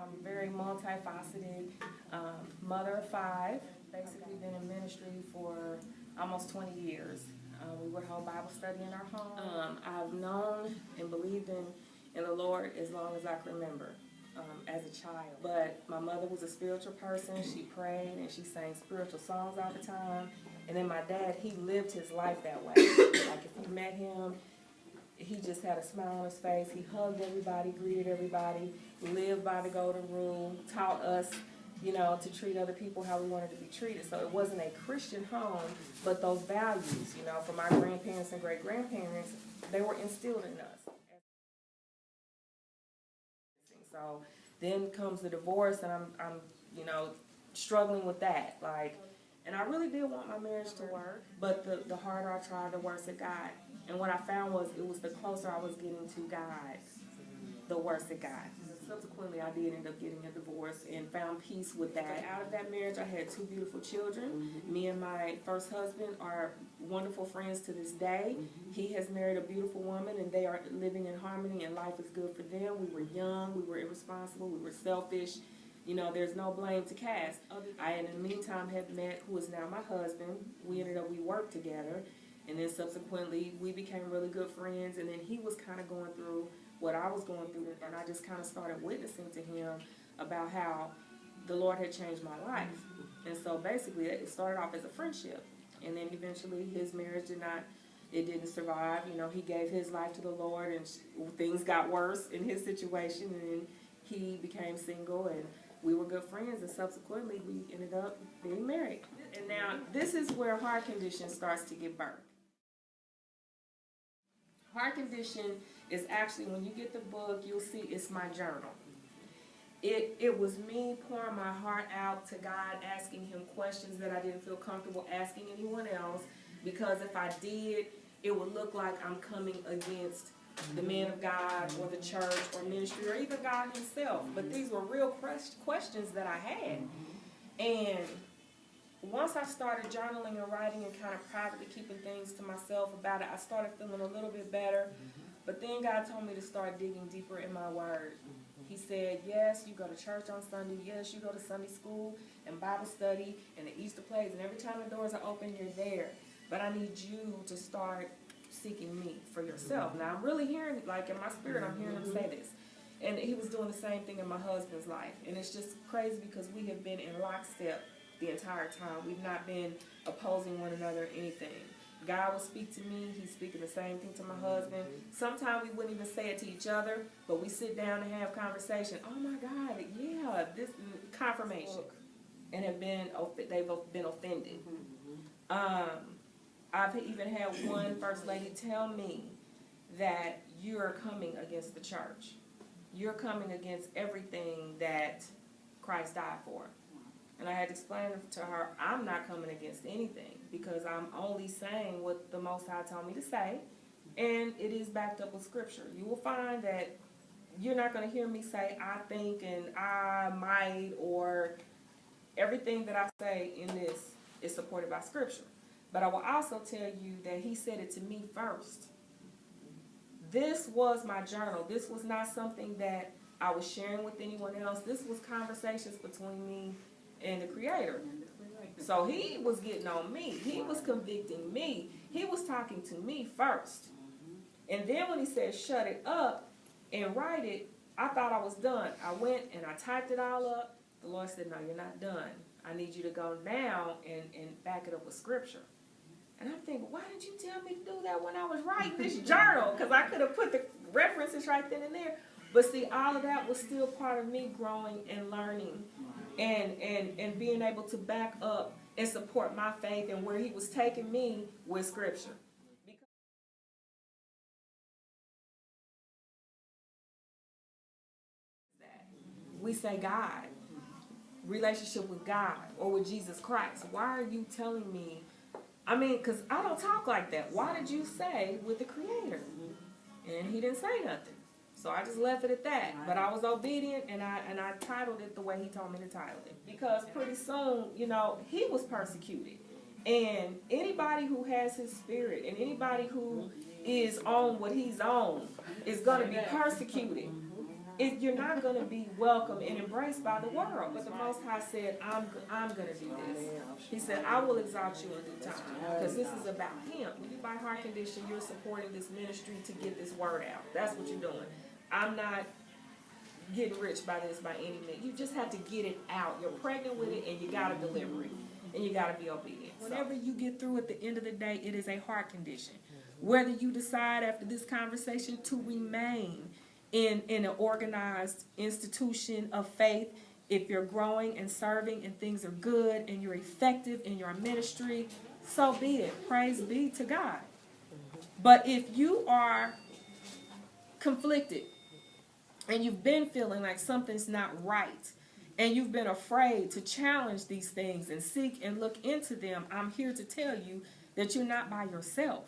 I'm very multifaceted, mother of 5, basically been in ministry for almost 20 years. We would hold Bible study in our home. I've known and believed in the Lord as long as I can remember as a child. But my mother was a spiritual person. She prayed and she sang spiritual songs all the time. And then my dad, he lived his life that way. Like if you met him, he just had a smile on his face. He hugged everybody, greeted everybody, lived by the golden rule, taught us, you know, to treat other people how we wanted to be treated. So it wasn't a Christian home, but those values, you know, from our grandparents and great-grandparents, they were instilled in us. So then comes the divorce, and I'm you know, struggling with that. Like, and I really did want my marriage to work, but the harder I tried, the worse it got. And what I found was it was the closer I was getting to God, the worse it got. Subsequently, I did end up getting a divorce and found peace with that. Out of that marriage, I had 2 beautiful children. Me and my first husband are wonderful friends to this day. He has married a beautiful woman, and they are living in harmony, and life is good for them. We were young, we were irresponsible, we were selfish. You know, there's no blame to cast. I, in the meantime, had met who is now my husband. We worked together, and then subsequently, we became really good friends, and then he was kind of going through what I was going through, and I just kind of started witnessing to him about how the Lord had changed my life. And so basically, it started off as a friendship, and then eventually his marriage didn't survive. You know, he gave his life to the Lord, and things got worse in his situation, and then he became single, and we were good friends, and subsequently we ended up being married. And now this is where heart condition starts to get birthed. Heart condition is actually, when you get the book, you'll see it's my journal. It was me pouring my heart out to God, asking him questions that I didn't feel comfortable asking anyone else, because if I did, it would look like I'm coming against the man of God or the church or ministry or even God himself. But these were real questions that I had. And once I started journaling and writing and kind of privately keeping things to myself about it, I started feeling a little bit better. But then God told me to start digging deeper in my word. He said, yes, you go to church on Sunday. Yes, you go to Sunday school and Bible study and the Easter plays. And every time the doors are open, you're there. But I need you to start seeking me for yourself. Now, I'm really hearing, like in my spirit, I'm hearing him say this. And he was doing the same thing in my husband's life. And it's just crazy because we have been in lockstep the entire time. We've not been opposing one another or anything. God will speak to me. He's speaking the same thing to my husband. Sometimes we wouldn't even say it to each other, but we sit down and have conversation. Oh my God, yeah, this confirmation. And they've been offended. I've even had one first lady tell me that you're coming against the church. You're coming against everything that Christ died for. And I had to explain to her, I'm not coming against anything, because I'm only saying what the Most High told me to say, and it is backed up with Scripture. You will find that you're not going to hear me say, I think and I might, or everything that I say in this is supported by Scripture. But I will also tell you that he said it to me first. This was my journal. This was not something that I was sharing with anyone else. This was conversations between me and the Creator. So he was getting on me. He was convicting me. He was talking to me first. And then when he said, shut it up and write it, I thought I was done. I went and I typed it all up. The Lord said, no, you're not done. I need you to go now and back it up with Scripture. And I'm thinking, why did you tell me to do that when I was writing this journal? Because I could have put the references right then and there. But see, all of that was still part of me growing and learning and being able to back up and support my faith and where he was taking me with Scripture. We say God, relationship with God or with Jesus Christ. Why are you telling me? I mean, because I don't talk like that. Why did you say with the Creator? And he didn't say nothing. So I just left it at that. But I was obedient, and I titled it the way he told me to title it. Because pretty soon, you know, he was persecuted. And anybody who has his spirit and anybody who is on what he's on is going to be persecuted. you're not going to be welcome and embraced by the world. But the Most High said, I'm going to do this. He said, I will exalt you in due time, because this is about him. When you buy heart condition, you're supporting this ministry to get this word out. That's what you're doing. I'm not getting rich by this by any means. You just have to get it out. You're pregnant with it, and you got to deliver it, and you got to be obedient. Whenever you get through, at the end of the day, it is a heart condition. Whether you decide after this conversation to remain in an organized institution of faith, if you're growing and serving and things are good and you're effective in your ministry, so be it. Praise be to God. But if you are conflicted and you've been feeling like something's not right and you've been afraid to challenge these things and seek and look into them, I'm here to tell you that you're not by yourself.